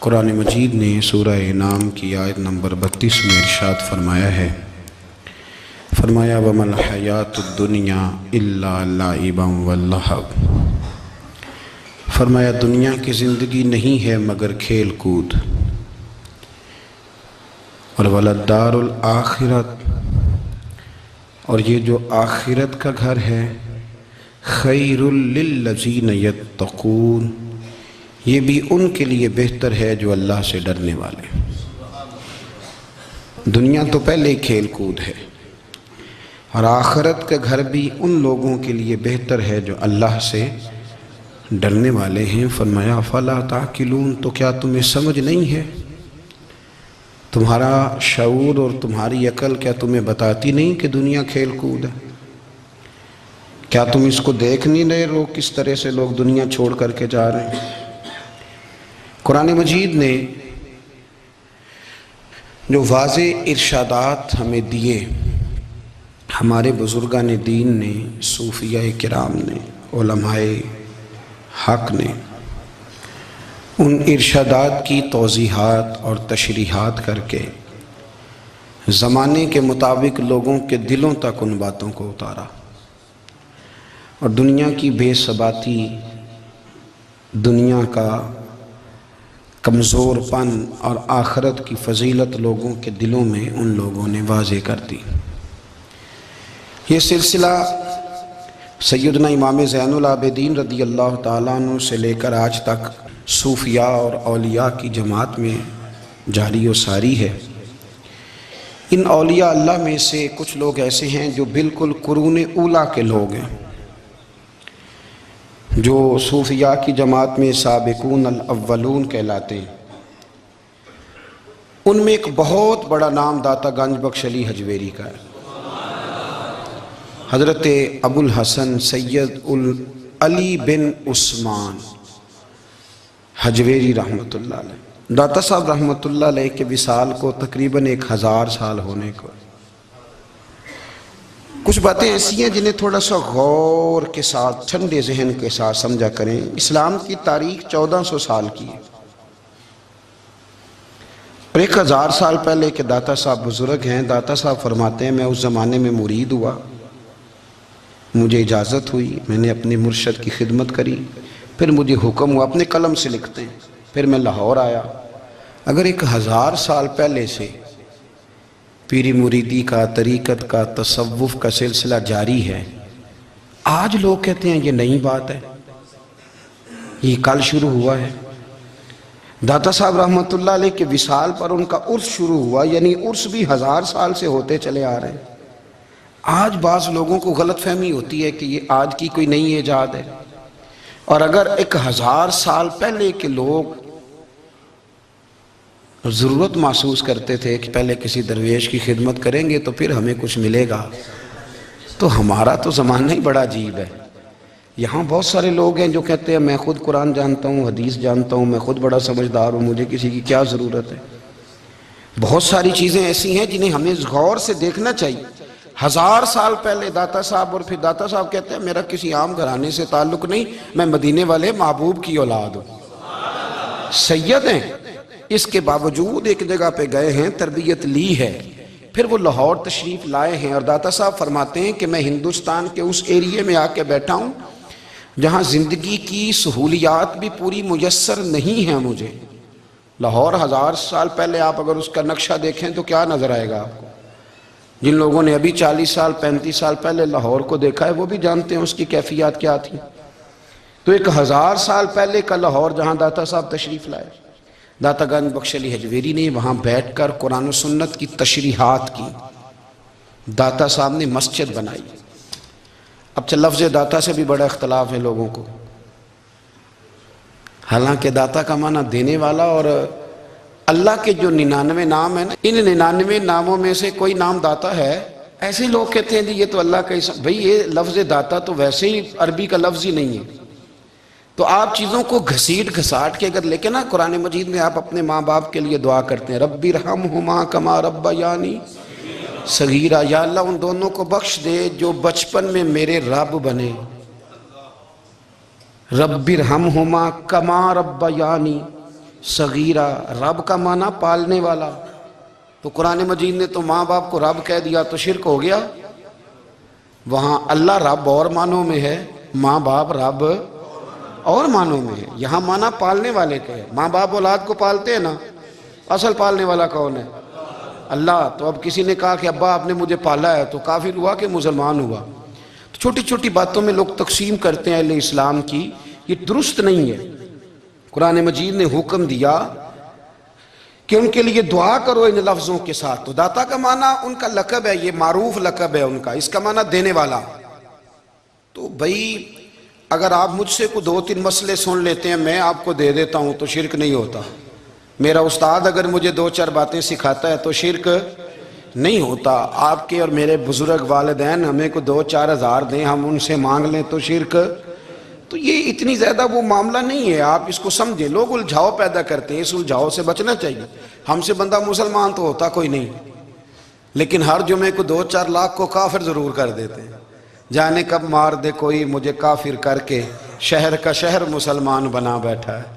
قرآن مجید نے سورہ انعام کی آیت نمبر 32 میں ارشاد فرمایا ہے، فرمایا وَمَا الْحَيَاةُ الدُّنْيَا إِلَّا لَعِبًا وَلَّهْوٌ، فرمایا دنیا کی زندگی نہیں ہے مگر کھیل کود، اور وَلَلدَّارُ الْآخِرَةُ، اور یہ جو آخرت کا گھر ہے، خَيْرٌ لِلَّذِينَ يَتَّقُونَ، یہ بھی ان کے لیے بہتر ہے جو اللہ سے ڈرنے والے۔ دنیا تو پہلے کھیل کود ہے، اور آخرت کا گھر بھی ان لوگوں کے لیے بہتر ہے جو اللہ سے ڈرنے والے ہیں۔ فرمایا فَلَا تَعْقِلُونَ، تو کیا تمہیں سمجھ نہیں ہے؟ تمہارا شعور اور تمہاری عقل کیا تمہیں بتاتی نہیں کہ دنیا کھیل کود ہے؟ کیا تم اس کو دیکھ نہیں رہے لوگ کس طرح سے لوگ دنیا چھوڑ کر کے جا رہے ہیں؟ قرآن مجید نے جو واضح ارشادات ہمیں دیے، ہمارے بزرگان دین نے، صوفیاء کرام نے، علماء حق نے ان ارشادات کی توضیحات اور تشریحات کر کے زمانے کے مطابق لوگوں کے دلوں تک ان باتوں کو اتارا، اور دنیا کی بے ثباتی، دنیا کا کمزور پن اور آخرت کی فضیلت لوگوں کے دلوں میں ان لوگوں نے واضح کر دی۔ یہ سلسلہ سیدنا امام زین العابدین رضی اللہ تعالیٰ عنہ سے لے کر آج تک صوفیاء اور اولیاء کی جماعت میں جاری و ساری ہے۔ ان اولیاء اللہ میں سے کچھ لوگ ایسے ہیں جو بالکل قرون اولیٰ کے لوگ ہیں، جو صوفیاء کی جماعت میں سابقون الاولون کہلاتے ہیں۔ ان میں ایک بہت بڑا نام داتا گنج بخش علی حجویری کا ہے۔ حضرت ابو الحسن سید علی بن عثمان حجویری رحمۃ اللہ علیہ، داتا صاحب رحمۃ اللہ علیہ کے وصال کو تقریباً 1000 سال ہونے کو۔ کچھ باتیں ایسی ہیں جنہیں تھوڑا سا غور کے ساتھ، ٹھنڈے ذہن کے ساتھ سمجھا کریں۔ اسلام کی تاریخ 1400 سال کی ہے، اور 1000 سال پہلے کے داتا صاحب بزرگ ہیں۔ داتا صاحب فرماتے ہیں میں اس زمانے میں مرید ہوا، مجھے اجازت ہوئی، میں نے اپنے مرشد کی خدمت کری، پھر مجھے حکم ہوا، اپنے قلم سے لکھتے ہیں، پھر میں لاہور آیا۔ اگر 1000 سال پہلے سے پیری مریدی کا، طریقت کا، تصوف کا سلسلہ جاری ہے، آج لوگ کہتے ہیں یہ نئی بات ہے، یہ کل شروع ہوا ہے۔ داتا صاحب رحمۃ اللہ علیہ کے وصال پر ان کا عرس شروع ہوا، یعنی عرس بھی 1000 سال سے ہوتے چلے آ رہے ہیں۔ آج بعض لوگوں کو غلط فہمی ہوتی ہے کہ یہ آج کی کوئی نئی ایجاد ہے، اور اگر 1000 سال پہلے کے لوگ ضرورت محسوس کرتے تھے کہ پہلے کسی درویش کی خدمت کریں گے تو پھر ہمیں کچھ ملے گا، تو ہمارا تو زمانہ ہی بڑا عجیب ہے۔ یہاں بہت سارے لوگ ہیں جو کہتے ہیں میں خود قرآن جانتا ہوں، حدیث جانتا ہوں، میں خود بڑا سمجھدار ہوں، مجھے کسی کی کیا ضرورت ہے۔ بہت ساری چیزیں ایسی ہیں جنہیں ہمیں غور سے دیکھنا چاہیے۔ 1000 سال پہلے داتا صاحب، اور پھر داتا صاحب کہتے ہیں میرا کسی عام گھرانے سے تعلق نہیں، میں مدینے والے محبوب کی اولاد ہوں، سید ہیں۔ اس کے باوجود ایک جگہ پہ گئے ہیں، تربیت لی ہے، پھر وہ لاہور تشریف لائے ہیں، اور داتا صاحب فرماتے ہیں کہ میں ہندوستان کے اس ایریے میں آ کے بیٹھا ہوں جہاں زندگی کی سہولیات بھی پوری میسر نہیں ہیں مجھے۔ لاہور 1000 سال پہلے آپ اگر اس کا نقشہ دیکھیں تو کیا نظر آئے گا آپ کو؟ جن لوگوں نے ابھی 40 سال 35 سال پہلے لاہور کو دیکھا ہے وہ بھی جانتے ہیں اس کی کیفیات کیا تھی۔ تو 1000 سال پہلے کا لاہور جہاں داتا صاحب تشریف لائے، داتا گنج بخش علی حجویری نے وہاں بیٹھ کر قرآن و سنت کی تشریحات کی۔ داتا صاحب نے مسجد بنائی۔ اب لفظ داتا سے بھی بڑا اختلاف ہے لوگوں کو، حالانکہ داتا کا معنی دینے والا، اور اللہ کے جو 99 نام ہیں نا، ان 99 ناموں میں سے کوئی نام داتا ہے۔ ایسے لوگ کہتے ہیں جی یہ تو اللہ کا اسم، بھئی یہ لفظ داتا تو ویسے ہی عربی کا لفظ ہی نہیں ہے۔ تو آپ چیزوں کو گھسیٹ گھساٹ کے اگر لے کے نا قرآن مجید میں آپ اپنے ماں باپ کے لیے دعا کرتے ہیں رب ارحمہما کما ربیانی صغیرا، یا اللہ ان دونوں کو بخش دے جو بچپن میں میرے رب بنے۔ رب ارحمہما کما ربیانی، صغیرہ، رب کا معنی پالنے والا، تو قرآن مجید نے تو ماں باپ کو رب کہہ دیا تو شرک ہو گیا۔ وہاں اللہ رب اور معنوں میں ہے، ماں باپ رب اور معنوں میں ہے۔ یہاں معنی پالنے والے کا ہے، ماں باپ اولاد کو پالتے ہیں نا، اصل پالنے والا کون ہے؟ اللہ۔ تو اب کسی نے کہا کہ ابا آپ نے مجھے پالا ہے، تو کافر ہوا کہ مسلمان ہوا؟ تو چھوٹی چھوٹی باتوں میں لوگ تقسیم کرتے ہیں اہل اسلام کی، یہ درست نہیں ہے۔ قرآن مجید نے حکم دیا کہ ان کے لیے دعا کرو ان لفظوں کے ساتھ۔ تو داتا کا معنی ان کا لقب ہے، یہ معروف لقب ہے ان کا، اس کا معنی دینے والا۔ تو بھئی اگر آپ مجھ سے کو 2-3 مسئلے سن لیتے ہیں، میں آپ کو دے دیتا ہوں تو شرک نہیں ہوتا۔ میرا استاد اگر مجھے 2-4 باتیں سکھاتا ہے تو شرک نہیں ہوتا۔ آپ کے اور میرے بزرگ والدین ہمیں کو 2-4 ہزار دیں، ہم ان سے مانگ لیں تو شرک؟ تو یہ اتنی زیادہ وہ معاملہ نہیں ہے، آپ اس کو سمجھیں۔ لوگ الجھاؤ پیدا کرتے ہیں، اس الجھاؤ سے بچنا چاہیے۔ ہم سے بندہ مسلمان تو ہوتا کوئی نہیں، لیکن ہر جمعے کو 2-4 لاکھ کو کافر ضرور کر دیتے ہیں۔ جانے کب مار دے کوئی مجھے کافر کر کے، شہر کا شہر مسلمان بنا بیٹھا ہے۔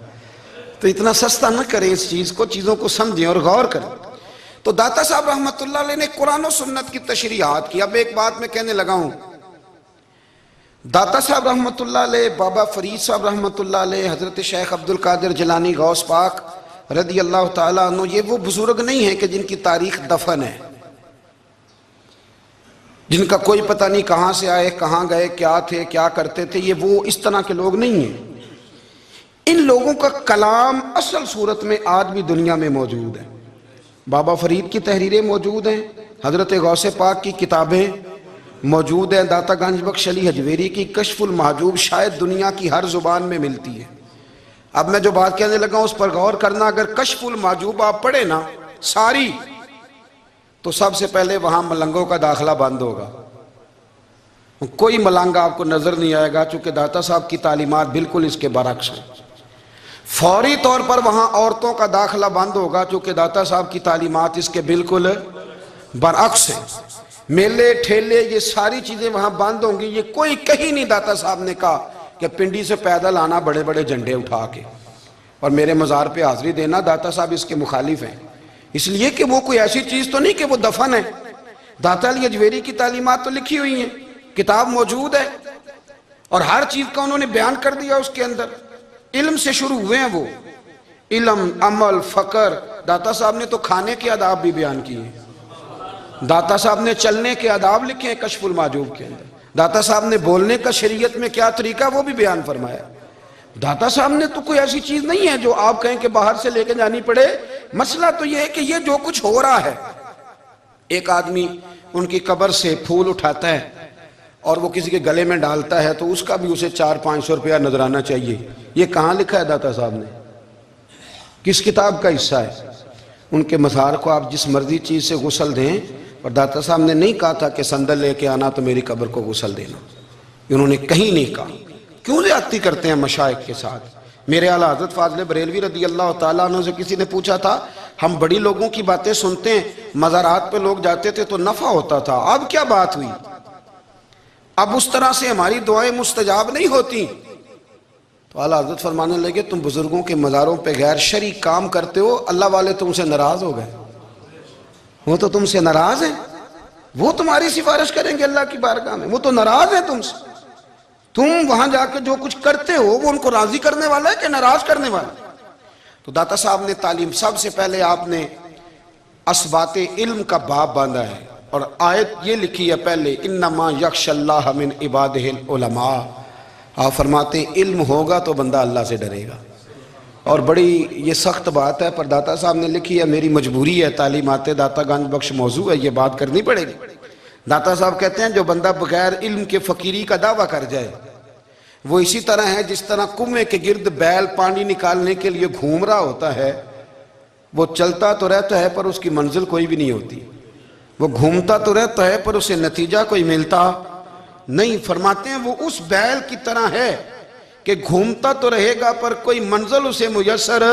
تو اتنا سستا نہ کریں اس چیز کو، چیزوں کو سمجھیں اور غور کریں۔ تو داتا صاحب رحمۃ اللہ علیہ نے قرآن و سنت کی تشریحات کی۔ اب ایک بات میں کہنے لگا ہوں، داتا صاحب رحمۃ اللہ علیہ، بابا فرید صاحب رحمۃ اللہ علیہ، حضرت شیخ عبد القادر جیلانی غوث پاک رضی اللہ تعالیٰ عنہ، یہ وہ بزرگ نہیں ہیں کہ جن کی تاریخ دفن ہے، جن کا کوئی پتہ نہیں کہاں سے آئے، کہاں گئے، کیا تھے، کیا کرتے تھے۔ یہ وہ اس طرح کے لوگ نہیں ہیں۔ ان لوگوں کا کلام اصل صورت میں آج بھی دنیا میں موجود ہے۔ بابا فرید کی تحریریں موجود ہیں، حضرت غوث پاک کی کتابیں موجود ہیں، داتا گنج بخش علی حجویری کی کشف المحجوب شاید دنیا کی ہر زبان میں ملتی ہے۔ اب میں جو بات کہنے لگا ہوں اس پر غور کرنا۔ اگر کشف المحجوب آپ پڑھیں نا ساری، تو سب سے پہلے وہاں ملنگوں کا داخلہ بند ہوگا، کوئی ملنگ آپ کو نظر نہیں آئے گا، چونکہ داتا صاحب کی تعلیمات بالکل اس کے برعکس ہیں۔ فوری طور پر وہاں عورتوں کا داخلہ بند ہوگا، چونکہ داتا صاحب کی تعلیمات اس کے بالکل برعکس ہیں۔ میلے ٹھیلے یہ ساری چیزیں وہاں بند ہوں گی۔ یہ کوئی کہیں نہیں داتا صاحب نے کہا کہ پنڈی سے پیدل آنا بڑے بڑے جھنڈے اٹھا کے اور میرے مزار پہ حاضری دینا، داتا صاحب اس کے مخالف ہیں۔ اس لیے کہ وہ کوئی ایسی چیز تو نہیں کہ وہ دفن ہے۔ داتا علی حجویری کی تعلیمات تو لکھی ہوئی ہیں، کتاب موجود ہے، اور ہر چیز کا انہوں نے بیان کر دیا اس کے اندر۔ علم سے شروع ہوئے ہیں وہ، علم، عمل، فقر۔ داتا صاحب نے تو کھانے کے آداب بھی بیان کیے، داتا صاحب نے چلنے کے آداب لکھے ہیں کشف المحجوب کے اندر، داتا صاحب نے بولنے کا شریعت میں کیا طریقہ وہ بھی بیان فرمایا۔ داتا صاحب نے تو کوئی ایسی چیز نہیں ہے جو آپ کہیں کہ باہر سے لے کے جانی پڑے۔ مسئلہ تو یہ ہے کہ یہ جو کچھ ہو رہا ہے، ایک آدمی ان کی قبر سے پھول اٹھاتا ہے اور وہ کسی کے گلے میں ڈالتا ہے تو اس کا بھی اسے 400-500 روپیہ نظرانہ چاہیے۔ یہ کہاں لکھا ہے داتا صاحب نے؟ کس کتاب کا حصہ ہے؟ ان کے مزار کو آپ جس مرضی چیز سے غسل دیں، اور داتا صاحب نے نہیں کہا تھا کہ سندل لے کے آنا تو میری قبر کو غسل دینا، انہوں نے کہیں نہیں کہا۔ کیوں زیادتی کرتے ہیں مشائخ کے ساتھ؟ میرے اعلیٰ حضرت فاضل بریلوی رضی اللہ تعالیٰ عنہ سے کسی نے پوچھا تھا، ہم بڑی لوگوں کی باتیں سنتے ہیں، مزارات پہ لوگ جاتے تھے تو نفع ہوتا تھا، اب کیا بات ہوئی؟ اب اس طرح سے ہماری دعائیں مستجاب نہیں ہوتی۔ تو اعلیٰ حضرت فرمانے لگے، تم بزرگوں کے مزاروں پہ غیر شرعی کام کرتے ہو، اللہ والے تم سے ناراض ہو گئے، وہ تو تم سے ناراض ہیں، وہ تمہاری سفارش کریں گے اللہ کی بارگاہ میں، وہ تو ناراض ہیں تم سے۔ تم وہاں جا کے جو کچھ کرتے ہو وہ ان کو راضی کرنے والا ہے کہ ناراض کرنے والا ہے؟ تو داتا صاحب نے تعلیم، سب سے پہلے آپ نے اسبات علم کا باب باندھا ہے، اور آیت یہ لکھی ہے پہلے، انما یخش اللہ من عبادہ العلماء۔ آپ فرماتے ہیں علم ہوگا تو بندہ اللہ سے ڈرے گا، اور بڑی یہ سخت بات ہے، پر داتا صاحب نے لکھی ہے، میری مجبوری ہے، تعلیمات داتا گنج بخش موضوع ہے، یہ بات کرنی پڑے گی۔ داتا صاحب کہتے ہیں جو بندہ بغیر علم کے فقیری کا دعویٰ کر جائے وہ اسی طرح ہے جس طرح کنویں کے گرد بیل پانی نکالنے کے لیے گھوم رہا ہوتا ہے، وہ چلتا تو رہتا ہے پر اس کی منزل کوئی بھی نہیں ہوتی، وہ گھومتا تو رہتا ہے پر اسے نتیجہ کوئی ملتا نہیں۔ فرماتے ہیں وہ اس بیل کی طرح ہے کہ گھومتا تو رہے گا پر کوئی منزل اسے میسر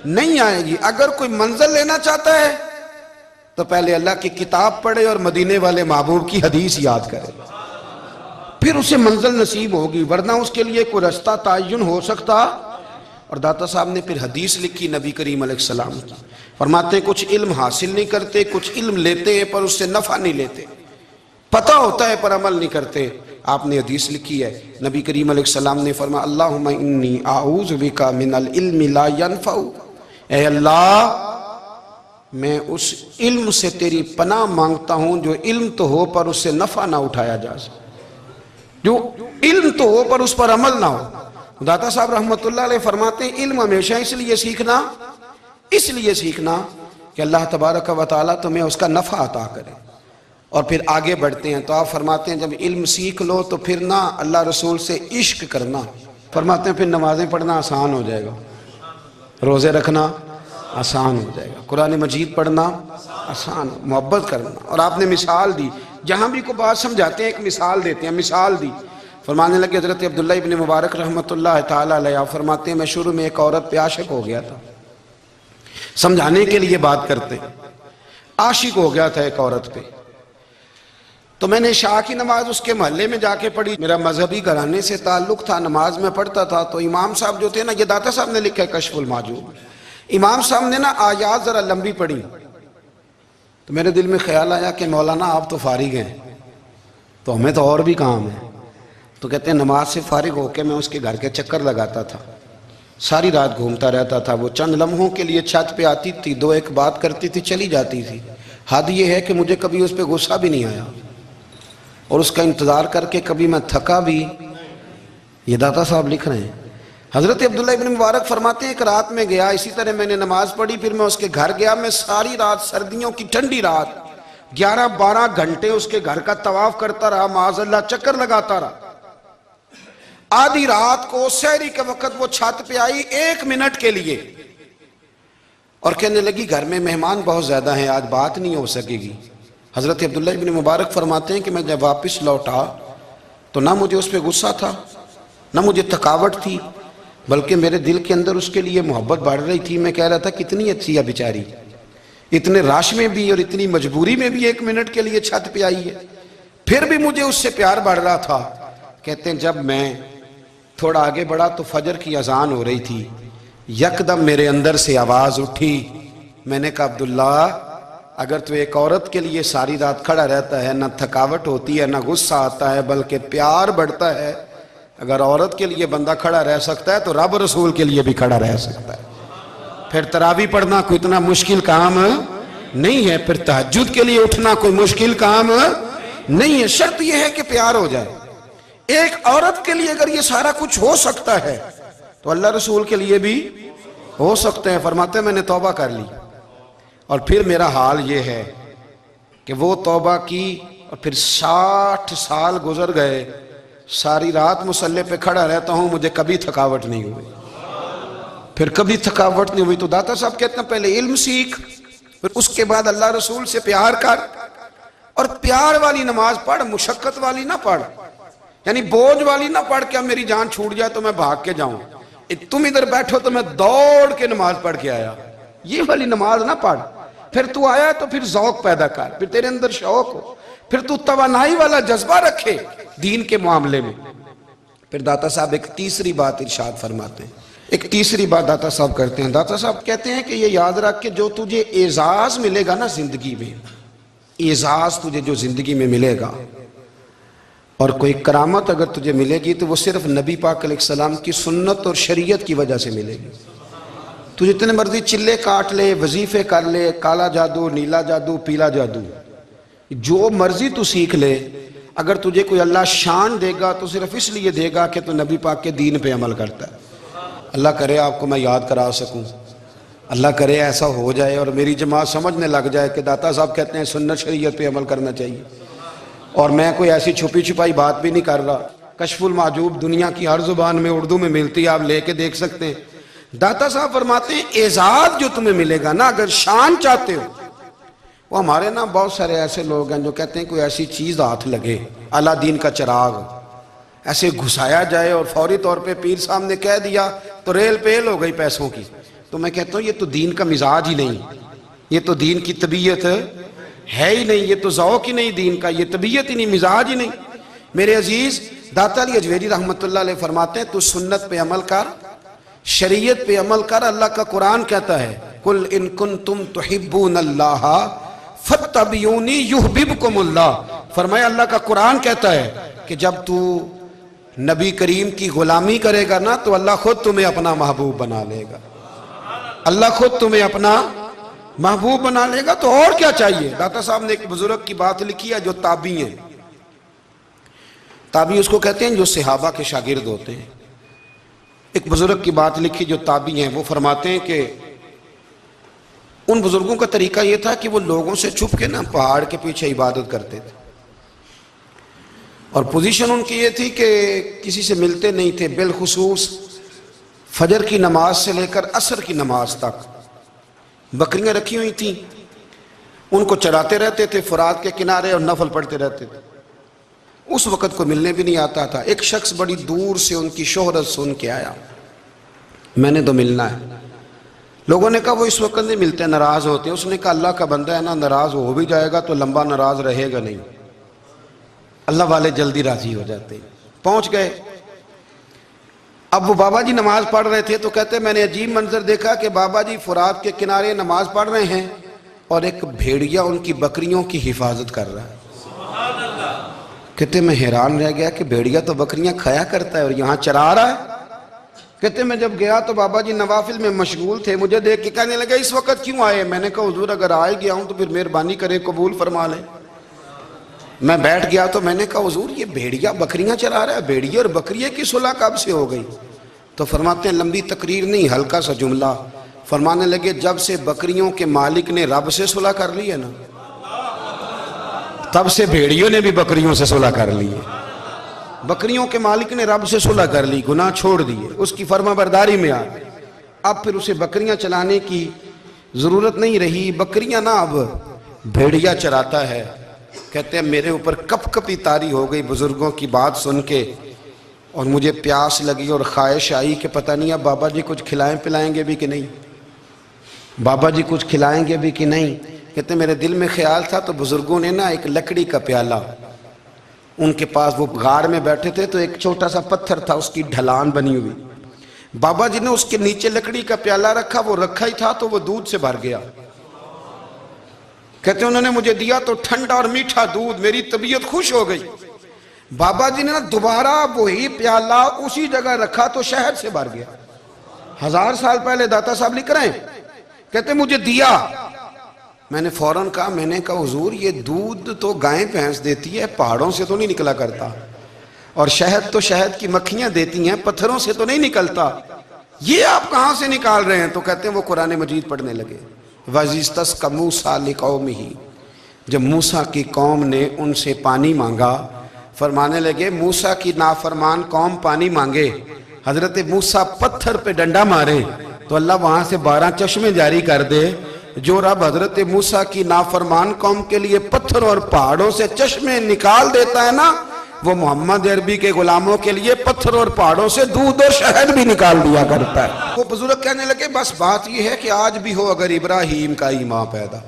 نہیں آئے گی۔ اگر کوئی منزل لینا چاہتا ہے تو پہلے اللہ کی کتاب پڑھے اور مدینے والے محبوب کی حدیث یاد کرے، پھر اسے منزل نصیب ہوگی، ورنہ اس کے لیے کوئی رستہ تعین ہو سکتا اور داتا صاحب نے پھر حدیث لکھی نبی کریم علیہ السلام کی. فرماتے ہیں کچھ علم حاصل نہیں کرتے، کچھ علم لیتے ہیں پر اس سے نفع نہیں لیتے، پتہ ہوتا ہے پر عمل نہیں کرتے. آپ نے حدیث لکھی ہے، نبی کریم علیہ السلام نے فرمایا اللہم انی اعوذ بک من العلم لا ینفع، اے اللہ میں اس علم سے تیری پناہ مانگتا ہوں جو علم تو ہو پر اس سے نفع نہ اٹھایا جا سکے، جو علم تو ہو پر اس پر عمل نہ ہو. داتا صاحب رحمۃ اللہ علیہ فرماتے ہیں علم ہمیشہ اس لیے سیکھنا کہ اللہ تبارک و تعالیٰ تمہیں اس کا نفع عطا کرے. اور پھر آگے بڑھتے ہیں تو آپ فرماتے ہیں جب علم سیکھ لو تو پھر نہ اللہ رسول سے عشق کرنا، فرماتے ہیں پھر نمازیں پڑھنا آسان ہو جائے گا، روزے رکھنا آسان ہو جائے گا، قرآن مجید پڑھنا آسان، محبت کرنا. اور آپ نے مثال دی، جہاں بھی کوئی بات سمجھاتے ہیں ایک مثال دیتے ہیں، مثال دی. فرمانے لگے حضرت عبداللہ ابن مبارک رحمۃ اللہ تعالیٰ علیہ فرماتے ہیں میں شروع میں ایک عورت پہ عاشق ہو گیا تھا، سمجھانے کے لیے بات کرتے ہیں، عاشق ہو گیا تھا ایک عورت پہ. تو میں نے عشاء کی نماز اس کے محلے میں جا کے پڑھی، میرا مذہبی گھرانے سے تعلق تھا، نماز میں پڑھتا تھا. تو امام صاحب جو تھے نا، یہ داتا صاحب نے لکھا ہے کشف المحجوب، امام صاحب نے نا آیات ذرا لمبی پڑھی. تو میرے دل میں خیال آیا کہ مولانا آپ تو فارغ ہیں تو ہمیں تو اور بھی کام ہے. تو کہتے ہیں نماز سے فارغ ہو کے میں اس کے گھر کے چکر لگاتا تھا، ساری رات گھومتا رہتا تھا. وہ چند لمحوں کے لیے چھت پہ آتی تھی، دو ایک بات کرتی تھی، چلی جاتی تھی. حد یہ ہے کہ مجھے کبھی اس پہ غصہ بھی نہیں آیا اور اس کا انتظار کر کے کبھی میں تھکا بھی. یہ داتا صاحب لکھ رہے ہیں. حضرت عبداللہ ابن مبارک فرماتے ہیں ایک رات میں گیا، اسی طرح میں نے نماز پڑھی، پھر میں اس کے گھر گیا. میں ساری رات، سردیوں کی ٹھنڈی رات، 11-12 گھنٹے اس کے گھر کا طواف کرتا رہا، معاذ اللہ چکر لگاتا رہا. آدھی رات کو سحری کے وقت وہ چھت پہ آئی 1 منٹ کے لیے اور کہنے لگی گھر میں مہمان بہت زیادہ ہیں، آج بات نہیں ہو سکے گی. حضرت عبداللہ ابن مبارک فرماتے ہیں کہ میں جب واپس لوٹا تو نہ مجھے اس پہ غصہ تھا، نہ مجھے تھکاوٹ تھی، بلکہ میرے دل کے اندر اس کے لیے محبت بڑھ رہی تھی. میں کہہ رہا تھا کتنی اچھی ہے بیچاری، اتنے رش میں بھی اور اتنی مجبوری میں بھی 1 منٹ کے لیے چھت پہ آئی ہے، پھر بھی مجھے اس سے پیار بڑھ رہا تھا. کہتے ہیں جب میں تھوڑا آگے بڑھا تو فجر کی اذان ہو رہی تھی، یکدم میرے اندر سے آواز اٹھی. میں نے کہا عبداللہ اگر تو ایک عورت کے لیے ساری رات کھڑا رہتا ہے، نہ تھکاوٹ ہوتی ہے، نہ غصہ آتا ہے، بلکہ پیار بڑھتا ہے، اگر عورت کے لیے بندہ کھڑا رہ سکتا ہے تو رب رسول کے لیے بھی کھڑا رہ سکتا ہے. پھر تراویح پڑھنا کوئی اتنا مشکل کام نہیں ہے، پھر تہجد کے لیے اٹھنا کوئی مشکل کام نہیں ہے. شرط یہ ہے کہ پیار ہو جائے. ایک عورت کے لیے اگر یہ سارا کچھ ہو سکتا ہے تو اللہ رسول کے لیے بھی ہو سکتے ہیں. فرماتے ہیں میں نے توبہ کر لی اور پھر میرا حال یہ ہے کہ وہ توبہ کی اور پھر 60 سال گزر گئے، ساری رات مصلی پہ کھڑا رہتا ہوں، مجھے کبھی تھکاوٹ نہیں ہوئی، پھر کبھی تھکاوٹ نہیں ہوئی. تو داتا صاحب کہتے ہیں پہلے علم سیکھ، پھر اس کے بعد اللہ رسول سے پیار کر، اور پیار والی نماز پڑھ، مشقت والی نہ پڑھ، یعنی بوجھ والی نہ پڑھ کہ اب میری جان چھوٹ جائے تو میں بھاگ کے جاؤں، تم ادھر بیٹھو تو میں دوڑ کے نماز پڑھ کے آیا، یہ والی نماز نہ پڑھ. پھر تو آیا تو پھر ذوق پیدا کر، پھر تیرے اندر شوق ہو، پھر تو توانائی والا جذبہ رکھے دین کے معاملے میں. پھر داتا صاحب ایک تیسری بات ارشاد فرماتے ہیں، ایک تیسری بات داتا صاحب کرتے ہیں. داتا صاحب کہتے ہیں کہ یہ یاد رکھ کہ جو تجھے اعزاز ملے گا نا زندگی میں، اعزاز تجھے جو زندگی میں ملے گا اور کوئی کرامت اگر تجھے ملے گی تو وہ صرف نبی پاک علیہ السلام کی سنت اور شریعت کی وجہ سے ملے گی. تو جتنے مرضی چلے کاٹ لے، وظیفے کر لے، کالا جادو، نیلا جادو، پیلا جادو، جو مرضی تو سیکھ لے، اگر تجھے کوئی اللہ شان دے گا تو صرف اس لیے دے گا کہ تو نبی پاک کے دین پہ عمل کرتا ہے. اللہ کرے آپ کو میں یاد کرا سکوں، اللہ کرے ایسا ہو جائے اور میری جماعت سمجھنے لگ جائے کہ داتا صاحب کہتے ہیں سنت شریعت پہ عمل کرنا چاہیے. اور میں کوئی ایسی چھپی چھپائی بات بھی نہیں کر رہا. کشف المحجوب دنیا کی ہر زبان میں اردو میں ملتی ہے، آپ لے کے دیکھ سکتے ہیں. داتا صاحب فرماتے ہیں اعزاز جو تمہیں ملے گا نا، اگر شان چاہتے ہو، وہ ہمارے نا بہت سارے ایسے لوگ ہیں جو کہتے ہیں کوئی ایسی چیز ہاتھ لگے، اعلیٰ دین کا چراغ ایسے گھسایا جائے اور فوری طور پہ پیر صاحب نے کہہ دیا تو ریل پیل ہو گئی پیسوں کی. تو میں کہتا ہوں یہ تو دین کا مزاج ہی نہیں، یہ تو دین کی طبیعت ہے ہی نہیں، یہ تو ذوق ہی نہیں دین کا، یہ طبیعت ہی نہیں، مزاج ہی نہیں. میرے عزیز داتا علی اجویری رحمت اللہ علیہ فرماتے ہیں تو سنت پہ عمل کر، شریعت پہ عمل کر. اللہ کا قرآن کہتا ہے قل ان کنتم تحبون اللہ فاتبعونی یحببکم اللہ. فرمایا اللہ کا قرآن کہتا ہے کہ جب تو نبی کریم کی غلامی کرے گا نا تو اللہ خود تمہیں اپنا محبوب بنا لے گا. اللہ خود تمہیں اپنا محبوب بنا لے گا. تو اور کیا چاہیے. داتا صاحب نے ایک بزرگ کی بات لکھی ہے جو تابعی ہیں. تابعی اس کو کہتے ہیں جو صحابہ کے شاگرد ہوتے ہیں. ایک بزرگ کی بات لکھی جو تابعی ہیں. وہ فرماتے ہیں کہ ان بزرگوں کا طریقہ یہ تھا کہ وہ لوگوں سے چھپ کے نا پہاڑ کے پیچھے عبادت کرتے تھے. اور پوزیشن ان کی یہ تھی کہ کسی سے ملتے نہیں تھے. بالخصوص فجر کی نماز سے لے کر عصر کی نماز تک بکریاں رکھی ہوئی تھیں. ان کو چراتے رہتے تھے فرات کے کنارے اور نفل پڑھتے رہتے تھے. اس وقت کو ملنے بھی نہیں آتا تھا. ایک شخص بڑی دور سے ان کی شہرت سن کے آیا. میں نے تو ملنا ہے. لوگوں نے کہا وہ اس وقت نہیں ملتے, ناراض ہوتے ہیں. اس نے کہا اللہ کا بندہ ہے نا, ناراض ہو بھی جائے گا تو لمبا ناراض رہے گا نہیں. اللہ والے جلدی راضی ہو جاتے ہیں. پہنچ گئے. اب وہ بابا جی نماز پڑھ رہے تھے تو کہتے میں نے عجیب منظر دیکھا کہ بابا جی فرات کے کنارے نماز پڑھ رہے ہیں اور ایک بھیڑیا ان کی بکریوں کی حفاظت کر رہا ہے. کہتے میں حیران رہ گیا کہ بھیڑیا تو بکریاں کھایا کرتا ہے اور یہاں چرا رہا ہے. کہتے میں جب گیا تو بابا جی نوافل میں مشغول تھے. مجھے دیکھ کے کہنے لگا اس وقت کیوں آئے. میں نے کہا حضور اگر آئے گیا ہوں تو پھر مہربانی کرے قبول فرما لیں. میں بیٹھ گیا تو میں نے کہا حضور یہ بھیڑیا بکریاں چرا رہا ہے, بھیڑیا اور بکریے کی صلح کب سے ہو گئی. تو فرماتے ہیں لمبی تقریر نہیں, ہلکا سا جملہ. فرمانے لگے جب سے بکریوں کے مالک نے رب سے صلح کر لی ہے نا تب سے بھیڑیوں نے بھی بکریوں سے صلح کر لی ہے. بکریوں کے مالک نے رب سے صلح کر لی, گناہ چھوڑ دیے, اس کی فرما برداری میں آ گئے. اب پھر اسے بکریاں چلانے کی ضرورت نہیں رہی. بکریاں نا اب بھیڑیا چراتا ہے. کہتے ہیں میرے اوپر کپ کپی طاری ہو گئی بزرگوں کی بات سن کے, اور مجھے پیاس لگی اور خواہش آئی کہ پتہ نہیں اب بابا جی کچھ کھلائیں پلائیں گے بھی کہ نہیں, بابا جی کچھ کھلائیں گے بھی کہ نہیں. کہتے ہیں میرے دل میں خیال تھا تو بزرگوں نے نا ایک لکڑی کا پیالہ, ان کے پاس وہ غار میں بیٹھے تھے تو ایک چھوٹا سا پتھر تھا, اس کی ڈھلان بنی ہوئی. بابا جی نے اس کے نیچے لکڑی کا پیالہ رکھا, وہ رکھا ہی تھا تو وہ دودھ سے بھر گیا. کہتے ہیں انہوں نے مجھے دیا تو ٹھنڈا اور میٹھا دودھ, میری طبیعت خوش ہو گئی. بابا جی نے دوبارہ وہی پیالہ اسی جگہ رکھا تو شہد سے بھر گیا. 1000 سال پہلے داتا صاحب لکھ رہے ہیں. کہتے مجھے دیا. میں نے فوراً کہا, میں نے کہا حضور یہ دودھ تو گائیں بھینس دیتی ہے, پہاڑوں سے تو نہیں نکلا کرتا, اور شہد تو شہد کی مکھیاں دیتی ہیں, پتھروں سے تو نہیں نکلتا, یہ آپ کہاں سے نکال رہے ہیں. تو کہتے ہیں وہ قرآن مجید پڑھنے لگے. وَإِذِ اسْتَسْقَىٰ مُوسَىٰ لِقَوْمِهِ, جب موسیٰ کی قوم نے ان سے پانی مانگا, فرمانے لگے موسیٰ کی نافرمان قوم پانی مانگے, حضرت موسیٰ پتھر پہ ڈنڈا مارے تو اللہ وہاں سے 12 چشمے جاری کر دے. جو رب حضرت موسیٰ کی نافرمان قوم کے لیے پتھر اور پہاڑوں سے چشمے نکال دیتا ہے نا, وہ محمد عربی کے غلاموں کے لیے پتھر اور پہاڑوں سے دودھ اور شہد بھی نکال دیا کرتا ہے. وہ بزرگ کہنے لگے بس بات یہ ہے کہ آج بھی ہو اگر ابراہیم کا ایمان پیدا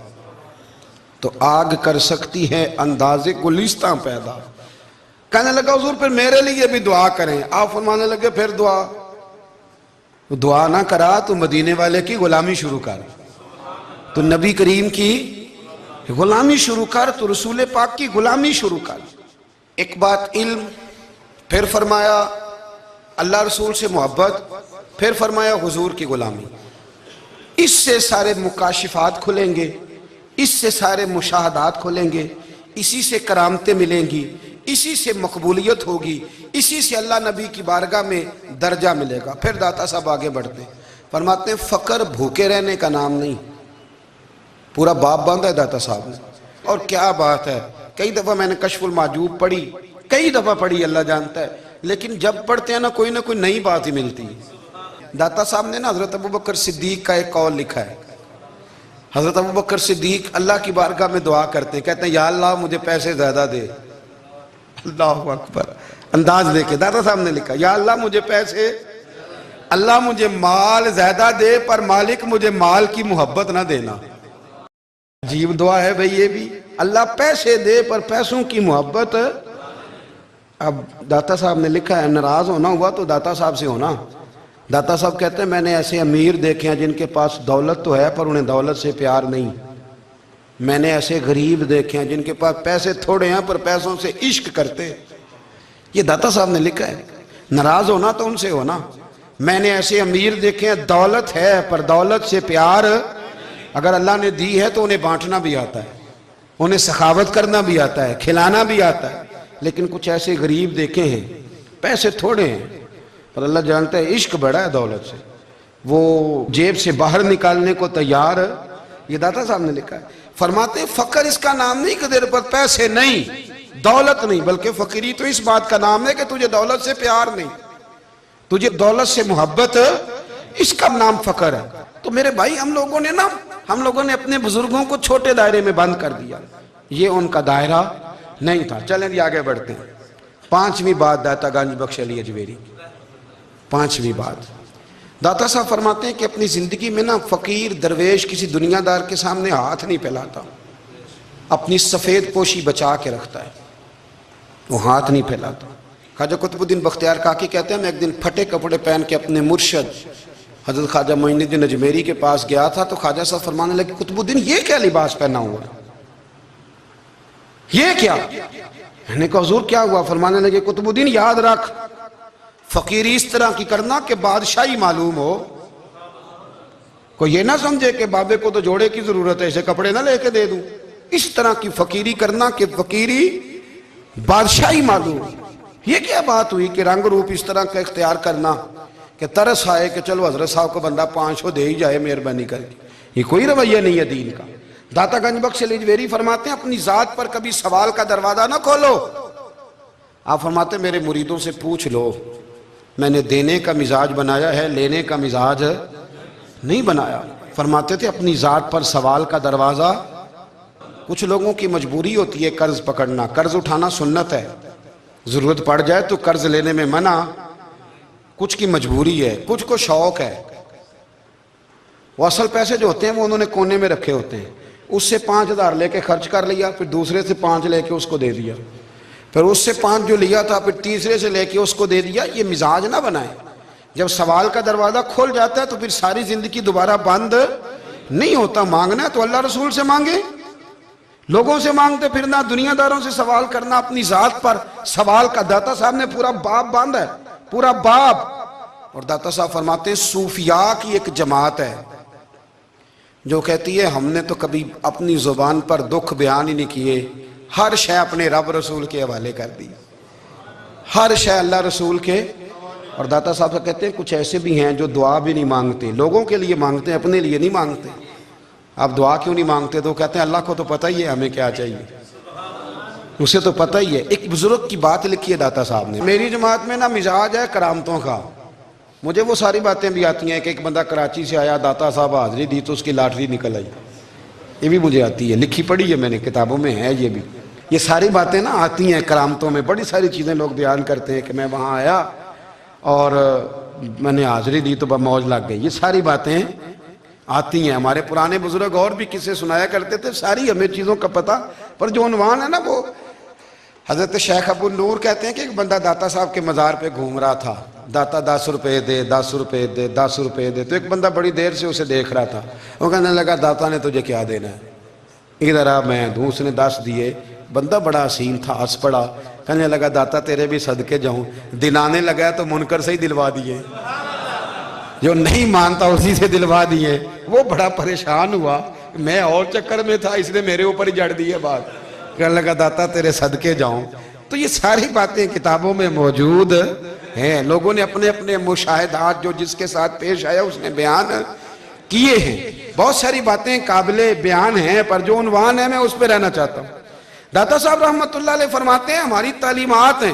تو آگ کر سکتی ہے انداز گلستاں پیدا. کہنے لگا حضور پھر میرے لیے بھی دعا کریں. آپ فرمانے لگے پھر دعا نہ کرا تو مدینے والے کی غلامی شروع کر, تو نبی کریم کی غلامی شروع کر, تو رسول پاک کی غلامی شروع کر. ایک بات علم, پھر فرمایا اللہ رسول سے محبت, پھر فرمایا حضور کی غلامی. اس سے سارے مکاشفات کھلیں گے, اس سے سارے مشاہدات کھلیں گے, اسی سے کرامتیں ملیں گی, اسی سے مقبولیت ہوگی, اسی سے اللہ نبی کی بارگاہ میں درجہ ملے گا. پھر داتا صاحب آگے بڑھتے فرماتے ہیں فقر بھوکے رہنے کا نام نہیں. پورا باب باندھا ہے داتا صاحب نے, اور کیا بات ہے. کئی دفعہ میں نے کشف المحجوب پڑھی, کئی دفعہ پڑھی, اللہ جانتا ہے, لیکن جب پڑھتے ہیں نا کوئی نئی بات ہی ملتی ہے. داتا صاحب نے نا حضرت ابوبکر صدیق کا ایک قول لکھا ہے. حضرت ابوبکر صدیق اللہ کی بارگاہ میں دعا کرتے ہیں, کہتے ہیں یا اللہ مجھے پیسے زیادہ دے. اللہ اکبر, انداز دیکھے داتا صاحب نے لکھا یا اللہ مجھے پیسے, اللہ مجھے مال زیادہ دے پر مالک مجھے مال کی محبت نہ دینا. عجیب دعا ہے بھئی یہ بھی, اللہ پیسے دے پر پیسوں کی محبت. اب داتا صاحب نے لکھا ہے ناراض ہونا ہوا تو داتا صاحب سے ہونا, داتا صاحب کہتے ہیں میں نے ایسے امیر دیکھے ہیں جن کے پاس دولت تو ہے پر انہیں دولت سے پیار نہیں، میں نے ایسے غریب دیکھے ہیں جن کے پاس پیسے تھوڑے ہیں پر پیسوں سے عشق کرتے۔ یہ داتا صاحب نے لکھا ہے، ناراض ہونا تو ان سے ہونا۔ میں نے ایسے امیر دیکھے ہیں دولت ہے پر دولت سے پیار، اگر اللہ نے دی ہے تو انہیں بانٹنا بھی آتا ہے، انہیں سخاوت کرنا بھی آتا ہے، کھلانا بھی آتا ہے، لیکن کچھ ایسے غریب دیکھے ہیں پیسے تھوڑے ہیں پر اللہ جانتا ہے عشق بڑا ہے دولت سے، وہ جیب سے باہر نکالنے کو تیار۔ یہ داتا صاحب نے لکھا ہے، فرماتے ہیں فقر اس کا نام نہیں کہ تیرے پر پیسے نہیں، دولت نہیں، بلکہ فقیری تو اس بات کا نام ہے کہ تجھے دولت سے پیار نہیں، تجھے دولت سے محبت، اس کا نام فقر ہے۔ تو میرے بھائی ہم لوگوں نے اپنے بزرگوں کو چھوٹے دائرے میں بند کر دیا، یہ ان کا دائرہ نہیں تھا۔ چلیں جی آگے بڑھتے ہیں۔ پانچویں بات داتا گنج بخش علی اجمیری، پانچویں بات داتا صاحب فرماتے ہیں کہ اپنی زندگی میں نا فقیر درویش کسی دنیا دار کے سامنے ہاتھ نہیں پھیلاتا، اپنی سفید پوشی بچا کے رکھتا ہے، وہ ہاتھ نہیں پھیلاتا۔ خواجہ قطب الدین بختیار کاکی کہتے ہیں میں ایک دن پھٹے کپڑے پہن کے اپنے مرشد حضرت خواجہ معین الدین اجمیری کے پاس گیا تھا تو خواجہ صاحب فرمانے لگے قطب الدین یہ کیا لباس پہنا ہوا ہے، یہ کیا؟ میں نے کہا حضور کیا ہوا؟ فرمانے لگے قطب الدین یاد رکھ فقیری اس طرح کی کرنا کہ بادشاہی معلوم ہو، کوئی یہ نہ سمجھے کہ بابے کو تو جوڑے کی ضرورت ہے اسے کپڑے نہ لے کے دے دوں، اس طرح کی فقیری کرنا کہ فقیری بادشاہی معلوم ہو۔ یہ کیا بات ہوئی کہ رنگ روپ اس طرح کا اختیار کرنا کہ ترس آئے کہ چلو حضرت صاحب کو بندہ 500 دے ہی جائے مہربانی کر کے، یہ کوئی رویہ نہیں ہے دین کا۔ داتا گنج بخش علی اجمیری فرماتے ہیں اپنی ذات پر کبھی سوال کا دروازہ نہ کھولو۔ آپ فرماتے ہیں میرے مریدوں سے پوچھ لو، میں نے دینے کا مزاج بنایا ہے، لینے کا مزاج نہیں بنایا۔ فرماتے تھے اپنی ذات پر سوال کا دروازہ، کچھ لوگوں کی مجبوری ہوتی ہے قرض پکڑنا، قرض اٹھانا سنت ہے، ضرورت پڑ جائے تو قرض لینے میں منع، کچھ کی مجبوری ہے، کچھ کو شوق ہے، وہ اصل پیسے جو ہوتے ہیں وہ انہوں نے کونے میں رکھے ہوتے ہیں، اس سے 5,000 لے کے خرچ کر لیا، پھر دوسرے سے 5 لے کے اس کو دے دیا، پھر اس سے 5 جو لیا تھا پھر تیسرے سے لے کے اس کو دے دیا۔ یہ مزاج نہ بنائے، جب سوال کا دروازہ کھول جاتا ہے تو پھر ساری زندگی دوبارہ بند نہیں ہوتا۔ مانگنا ہے تو اللہ رسول سے مانگے، لوگوں سے مانگتے پھرنا، دنیا داروں سے سوال کرنا، اپنی ذات پر سوال کا داتا صاحب نے پورا باب باندھا ہے، پورا باب۔ اور داتا صاحب فرماتے ہیں صوفیاء کی ایک جماعت ہے جو کہتی ہے ہم نے تو کبھی اپنی زبان پر دکھ بیان ہی نہیں کیے، ہر شے اپنے رب رسول کے حوالے کر دی، ہر شے اللہ رسول کے۔ اور داتا صاحب سے کہتے ہیں کچھ ایسے بھی ہیں جو دعا بھی نہیں مانگتے، لوگوں کے لیے مانگتے ہیں، اپنے لیے نہیں مانگتے۔ آپ دعا کیوں نہیں مانگتے؟ تو کہتے ہیں اللہ کو تو پتہ ہی ہے ہمیں کیا چاہیے، اسے تو پتہ ہی ہے۔ ایک بزرگ کی بات لکھی ہے داتا صاحب نے، میری جماعت میں نا مزاج ہے کرامتوں کا، مجھے وہ ساری باتیں بھی آتی ہیں کہ ایک بندہ کراچی سے آیا، داتا صاحب حاضری دی تو اس کی لاٹری نکل آئی، یہ بھی مجھے آتی ہے، لکھی پڑھی ہے میں نے، کتابوں میں ہے یہ بھی۔ یہ ساری باتیں نا آتی ہیں کرامتوں میں، بڑی ساری چیزیں لوگ بیان کرتے ہیں کہ میں وہاں آیا اور میں نے حاضری دی تو موج لگ گئی، یہ ساری باتیں آتی ہیں۔ ہمارے پرانے بزرگ اور بھی قصے سنایا کرتے تھے، ساری ہمیں چیزوں کا پتہ، پر جو عنوان ہے نا وہ حضرت شیخ ابو نور کہتے ہیں کہ ایک بندہ داتا صاحب کے مزار پہ گھوم رہا تھا، داتا 10 روپے دے، 10 روپے دے، 10 روپے دے، تو ایک بندہ بڑی دیر سے اسے دیکھ رہا تھا، وہ کہنے لگا داتا نے تجھے کیا دینا ہے، ادھر آ میں دوں۔ اس نے 10 دیے، بندہ بڑا حسین تھا، ہنس پڑا، کہنے لگا داتا تیرے بھی صدقے جاؤں، دلانے لگا تو منکر سے ہی دلوا دیے، جو نہیں مانتا اسی سے دلوا دیے۔ وہ بڑا پریشان ہوا، میں اور چکر میں تھا، اس نے میرے اوپر ہی جڑ دی ہے بات، کہنے لگا داتا تیرے صدقے جاؤں۔ تو یہ ساری باتیں کتابوں میں موجود ہیں، لوگوں نے اپنے اپنے مشاہدات جو جس کے ساتھ پیش آیا اس نے بیان کیے ہیں۔ بہت ساری باتیں قابل بیان ہیں، پر جو عنوان ہے میں اس پہ رہنا چاہتا ہوں۔ داتا صاحب رحمت اللہ علیہ فرماتے ہیں ہماری تعلیمات ہیں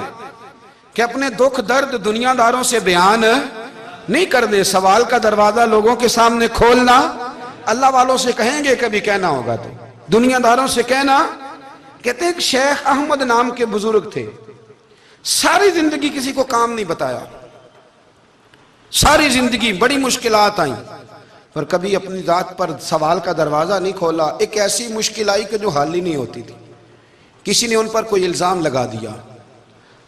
کہ اپنے دکھ درد دنیا داروں سے بیان نہیں کرنے، سوال کا دروازہ لوگوں کے سامنے کھولنا، اللہ والوں سے کہیں گے کبھی کہنا ہوگا تو دنیا داروں سے کہنا۔ کہتے ہیں کہ شیخ احمد نام کے بزرگ تھے، ساری زندگی کسی کو کام نہیں بتایا، ساری زندگی بڑی مشکلات آئیں، پر کبھی اپنی ذات پر سوال کا دروازہ نہیں کھولا۔ ایک ایسی مشکل آئی کہ جو حل ہی نہیں ہوتی تھی، کسی نے ان پر کوئی الزام لگا دیا،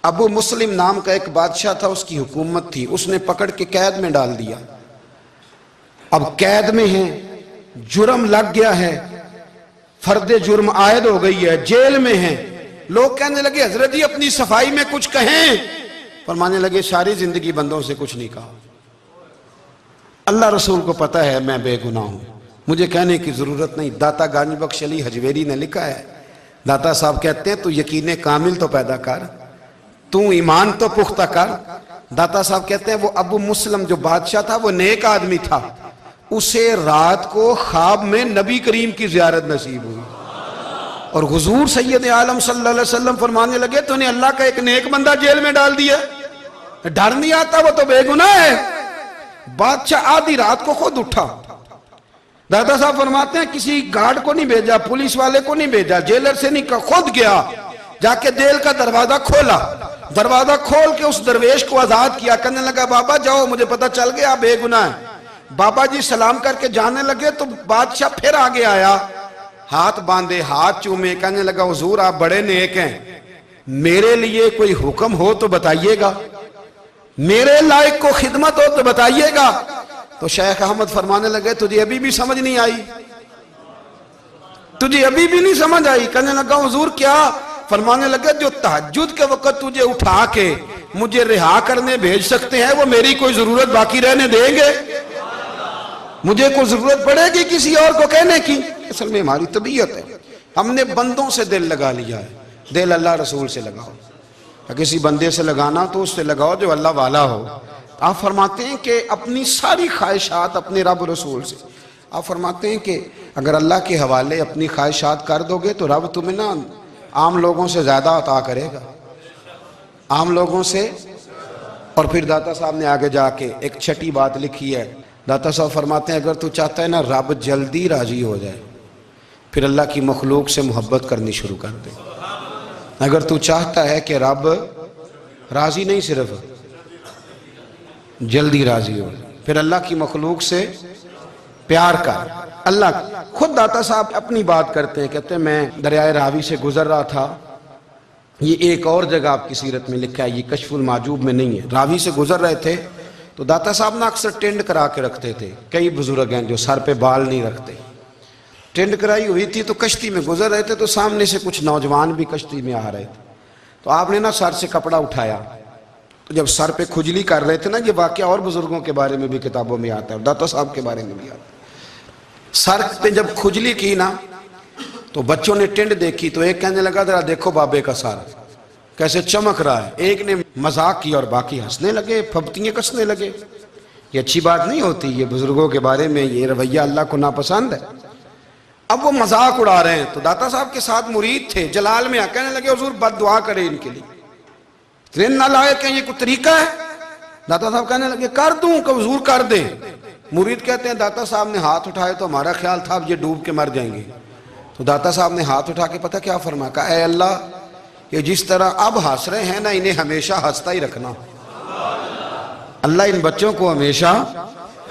ابو مسلم نام کا ایک بادشاہ تھا، اس کی حکومت تھی، اس نے پکڑ کے قید میں ڈال دیا۔ اب قید میں ہیں، جرم لگ گیا ہے، فرد جرم عائد ہو گئی ہے، جیل میں ہیں۔ لوگ کہنے لگے حضرت جی اپنی صفائی میں کچھ کہیں۔ فرمانے لگے ساری زندگی بندوں سے کچھ نہیں کہا، اللہ رسول کو پتہ ہے میں بے گناہ ہوں، مجھے کہنے کی ضرورت نہیں۔ داتا گانی بخش علی حجویری نے لکھا ہے، داتا صاحب کہتے ہیں تو یقین کامل تو پیدا کر، تو ایمان تو پختہ کر۔ داتا صاحب کہتے ہیں وہ ابو مسلم جو بادشاہ تھا وہ نیک آدمی تھا، اسے رات کو خواب میں نبی کریم کی زیارت نصیب ہوئی، اور حضور سید عالم صلی اللہ علیہ وسلم فرمانے لگے تو نے اللہ کا ایک نیک بندہ جیل میں ڈال دیا، ڈر نہیں آتا، وہ تو بے گناہ ہے۔ بادشاہ آدھی رات کو خود اٹھا۔ دادا صاحب فرماتے ہیں کسی گارڈ کو نہیں بھیجا، پولیس والے کو نہیں بھیجا، جیلر سے نہیں کہا، خود گیا، جا کے جیل کا دروازہ کھولا، دروازہ کھول کے اس درویش کو آزاد کیا، کہنے لگا بابا جاؤ مجھے پتہ چل گیا بے گناہ ہے۔ بابا جی سلام کر کے جانے لگے تو بادشاہ پھر آگے آیا، ہاتھ باندھے، ہاتھ چومے، کہنے لگا حضور آپ بڑے نیک ہیں، میرے لیے کوئی حکم ہو تو بتائیے گا، میرے لائق کو خدمت ہو تو بتائیے گا۔ تو شیخ احمد فرمانے لگے تجھے ابھی بھی سمجھ نہیں آئی، تجھے ابھی بھی نہیں سمجھ آئی؟ کہنے لگا حضور کیا؟ فرمانے لگے جو تہجد کے وقت تجھے اٹھا کے مجھے رہا کرنے بھیج سکتے ہیں وہ میری کوئی ضرورت باقی رہنے دیں گے؟ مجھے کوئی ضرورت پڑے گی کسی اور کو کہنے کی؟ اصل میں ہماری طبیعت ہے، ہم نے بندوں سے دل لگا لیا ہے، دل اللہ رسول سے لگاؤ، کسی بندے سے لگانا تو اس سے لگاؤ جو اللہ والا ہو۔ آپ فرماتے ہیں کہ اپنی ساری خواہشات اپنے رب رسول سے، آپ فرماتے ہیں کہ اگر اللہ کے حوالے اپنی خواہشات کر دو گے تو رب تمہیں نا عام لوگوں سے زیادہ عطا کرے گا، عام لوگوں سے۔ اور پھر داتا صاحب نے آگے جا کے ایک چھٹی بات لکھی ہے، داتا صاحب فرماتے ہیں اگر تو چاہتا ہے نا رب جلدی راضی ہو جائے پھر اللہ کی مخلوق سے محبت کرنی شروع کر دے۔ اگر تو چاہتا ہے کہ رب راضی نہیں صرف جلدی راضی ہو پھر اللہ کی مخلوق سے پیار کر۔ اللہ خود داتا صاحب اپنی بات کرتے ہیں، کہتے ہیں میں دریائے راوی سے گزر رہا تھا، یہ ایک اور جگہ آپ کی سیرت میں لکھا ہے، یہ کشف المعجوب میں نہیں ہے، راوی سے گزر رہے تھے تو داتا صاحب نے اکثر ٹینڈ کرا کے رکھتے تھے، کئی بزرگ ہیں جو سر پہ بال نہیں رکھتے، ٹینڈ کرائی ہوئی تھی تو کشتی میں گزر رہے تھے تو سامنے سے کچھ نوجوان بھی کشتی میں آ رہے تھے، تو آپ نے نا سر سے کپڑا اٹھایا، تو جب سر پہ کھجلی کر رہے تھے نا، یہ واقعہ اور بزرگوں کے بارے میں بھی کتابوں میں آتا ہے اور داتا صاحب کے بارے میں بھی آتا ہے، سر پہ جب کھجلی کی نا تو بچوں نے ٹینڈ دیکھی تو ایک کہنے لگا ذرا دیکھو بابے کا سر کیسے چمک رہا ہے، ایک نے مذاق کی اور باقی ہنسنے لگے، پھپتیاں کسنے لگے۔ یہ اچھی بات نہیں ہوتی، یہ بزرگوں کے بارے میں یہ رویہ اللہ کو ناپسند ہے۔ اب وہ مذاق اڑا رہے ہیں تو داتا صاحب کے ساتھ مرید تھے، جلال میں کہنے لگے حضور بد دعا کرے ان کے لیے، اتنے نالائق ہیں، یہ کوئی طریقہ ہے؟ داتا صاحب کہنے لگے کر دوں کہ حضور کر دیں۔ مرید کہتے ہیں داتا صاحب نے ہاتھ اٹھائے تو ہمارا خیال تھا اب یہ ڈوب کے مر جائیں گے، تو داتا صاحب نے ہاتھ اٹھا کے پتہ کیا فرمایا، کہا اے اللہ یہ جس طرح اب ہنس رہے ہیں نا انہیں ہمیشہ ہنستا ہی رکھنا، اللہ ان بچوں کو ہمیشہ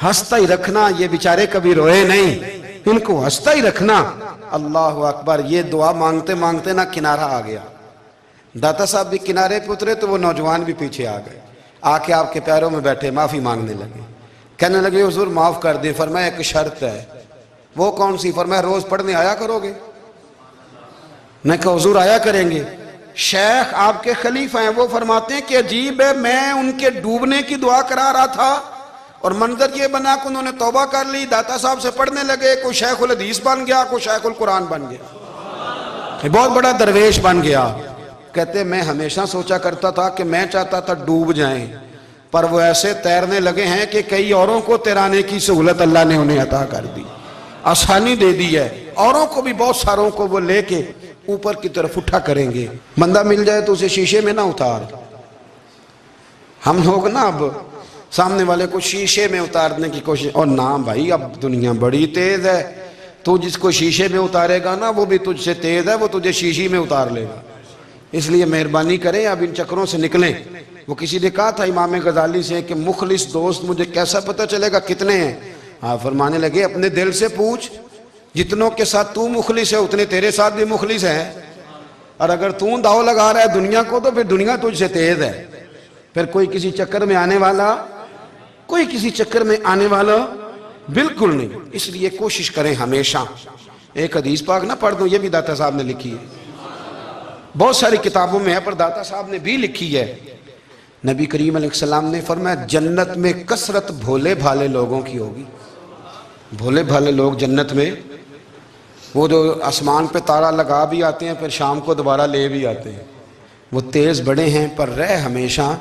ہنستا ہی رکھنا، یہ بیچارے کبھی روئے نہیں، ان کو ہنستا ہی رکھنا۔ اللہ اکبر، یہ دعا مانگتے مانگتے نا کنارہ آ گیا، داتا صاحب بھی کنارے پہ اترے تو وہ نوجوان بھی پیچھے آ گئے، آ کے آپ کے پیروں میں بیٹھے معافی مانگنے لگے، کہنے لگے حضور معاف کر دیں۔ فرمایا ایک شرط ہے، وہ کون سی؟ فرمایا روز پڑھنے آیا کرو گے؟ میں کہا حضور آیا کریں گے۔ شیخ آپ کے خلیفہ ہیں، وہ فرماتے ہیں کہ عجیب ہے، میں ان کے ڈوبنے کی دعا کرا رہا تھا اور منظر یہ بنا کہ انہوں نے توبہ کر لی، داتا صاحب سے پڑھنے لگے، کوئی شیخ الحدیث بن گیا، کوئی شیخ القرآن بن گیا، بہت بڑا درویش بن گیا۔ کہتے میں ہمیشہ سوچا کرتا تھا کہ میں چاہتا تھا ڈوب جائیں، پر وہ ایسے تیرنے لگے ہیں کہ کئی اوروں کو تیرانے کی سہولت اللہ نے انہیں عطا کر دی، آسانی دے دی ہے، اوروں کو بھی بہت ساروں کو وہ لے کے اوپر کی طرف اٹھا کریں گے۔ بندہ مل جائے تو اسے شیشے میں نہ اتار، ہم لوگ نا اب سامنے والے کو شیشے میں اتارنے کی کوشش، اور نہ بھائی اب دنیا بڑی تیز ہے، تو جس کو شیشے میں اتارے گا نا وہ بھی تجھ سے تیز ہے، وہ تجھے شیشی میں اتار لے گا، اس لیے مہربانی کریں اب ان چکروں سے نکلیں۔ وہ کسی نے کہا تھا امام غزالی سے کہ مخلص دوست مجھے کیسا پتہ چلے گا کتنے ہیں؟ آپ فرمانے لگے اپنے دل سے پوچھ، جتنوں کے ساتھ تو مخلص ہے اتنے تیرے ساتھ بھی مخلص ہیں، اور اگر تو داؤ لگا رہا ہے دنیا کو تو پھر دنیا تجھ سے تیز ہے. پھر کوئی کسی چکر میں آنے والا بالکل نہیں. اس لیے کوشش کریں ہمیشہ. ایک حدیث پاک نہ پڑھ دوں، یہ بھی داتا صاحب نے لکھی ہے، بہت ساری کتابوں میں ہے پر داتا صاحب نے بھی لکھی ہے. نبی کریم علیہ السلام نے فرمایا جنت میں کثرت بھولے بھالے لوگوں کی ہوگی. بھولے بھالے لوگ جنت میں، وہ جو آسمان پہ تارا لگا بھی آتے ہیں پھر شام کو دوبارہ لے بھی آتے ہیں، وہ تیز بڑے ہیں پر رہ ہمیشہ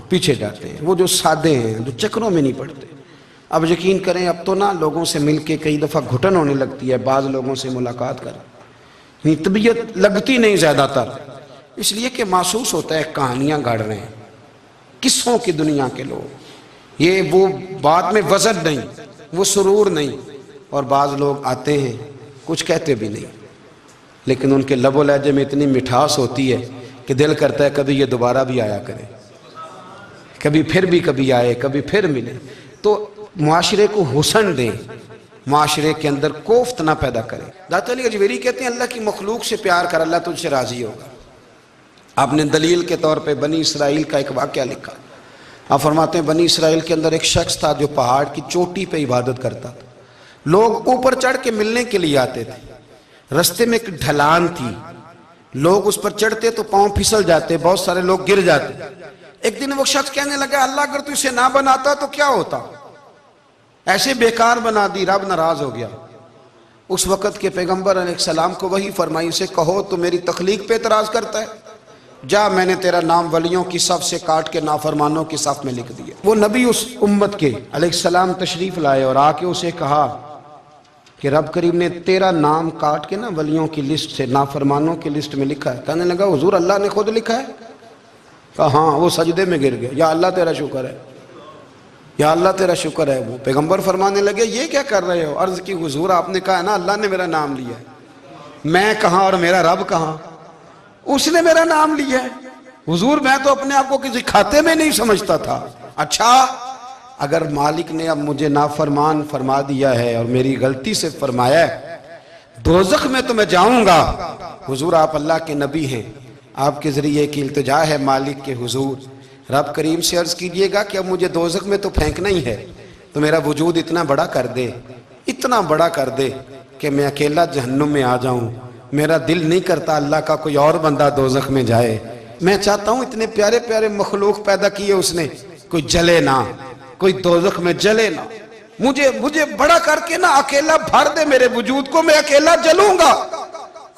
پیچھے جاتے ہیں. وہ جو سادے ہیں، جو چکروں میں نہیں پڑتے. اب یقین کریں اب تو نا لوگوں سے مل کے کئی دفعہ گھٹن ہونے لگتی ہے. بعض لوگوں سے ملاقات کر طبیعت لگتی نہیں زیادہ تر، اس لیے کہ محسوس ہوتا ہے کہانیاں گاڑ رہے ہیں، قصوں کی دنیا کے لوگ. یہ وہ بات میں وزن نہیں، وہ سرور نہیں. اور بعض لوگ آتے ہیں کچھ کہتے بھی نہیں، لیکن ان کے لب و لہجے میں اتنی مٹھاس ہوتی ہے کہ دل کرتا ہے کبھی یہ دوبارہ بھی آیا کرے، کبھی آئے، کبھی پھر ملے. تو معاشرے کو حسن دیں، معاشرے کے اندر کوفت نہ پیدا کریں. داتا علی اجویری کہتے ہیں اللہ کی مخلوق سے پیار کر، اللہ تجھ سے راضی ہوگا. آپ نے دلیل کے طور پہ بنی اسرائیل کا ایک واقعہ لکھا. آپ فرماتے ہیں بنی اسرائیل کے اندر ایک شخص تھا جو پہاڑ کی چوٹی پہ عبادت کرتا تھا. لوگ اوپر چڑھ کے ملنے کے لیے آتے تھے. رستے میں ایک ڈھلان تھی، لوگ اس پر چڑھتے تو پاؤں پھسل جاتے، بہت سارے لوگ گر جاتے. ایک دن وہ شخص کہنے لگا اللہ اگر تو اسے نہ بناتا تو کیا ہوتا، ایسے بیکار بنا دی. رب ناراض ہو گیا. اس وقت کے پیغمبر علیہ السلام کو وحی فرمائی اسے کہو تو میری تخلیق پہ اعتراض کرتا ہے، جا میں نے تیرا نام ولیوں کی صف سے کاٹ کے نافرمانوں کی صف میں لکھ دیا. وہ نبی اس امت کے علیہ السلام تشریف لائے اور آ کے اسے کہا کہ رب کریم نے تیرا نام کاٹ کے نا ولیوں کی لسٹ سے نافرمانوں کی لسٹ میں لکھا ہے. کہنے لگا حضور اللہ نے خود لکھا ہے؟ کہا ہاں. وہ سجدے میں گر گیا، یا اللہ تیرا شکر ہے، یا اللہ تیرا شکر ہے. وہ پیغمبر فرمانے لگے یہ کیا کر رہے ہو؟ عرض کی حضور آپ نے کہا ہے نا اللہ نے میرا نام لیا ہے، میں کہاں اور میرا رب کہاں؟ اس نے میرا نام لیا ہے. حضور میں تو اپنے آپ کو کسی کھاتے میں نہیں سمجھتا تھا. اچھا اگر مالک نے اب مجھے نافرمان فرما دیا ہے اور میری غلطی سے فرمایا ہے دوزخ میں تو میں جاؤں گا. حضور آپ اللہ کے نبی ہیں، آپ کے ذریعے کی التجا ہے مالک کے حضور، رب کریم سے عرض کیجئے گا کہ اب مجھے دوزخ میں تو پھینکنا ہی ہے تو میرا وجود اتنا بڑا کر دے، اتنا بڑا کر دے کہ میں اکیلا جہنم میں آ جاؤں. میرا دل نہیں کرتا اللہ کا کوئی اور بندہ دوزخ میں جائے. میں چاہتا ہوں اتنے پیارے پیارے مخلوق پیدا کیے اس نے، کوئی جلے نہ، کوئی دوزخ میں جلے نہ. مجھے بڑا کر کے نا اکیلا بھر دے میرے وجود کو، میں اکیلا جلوں گا.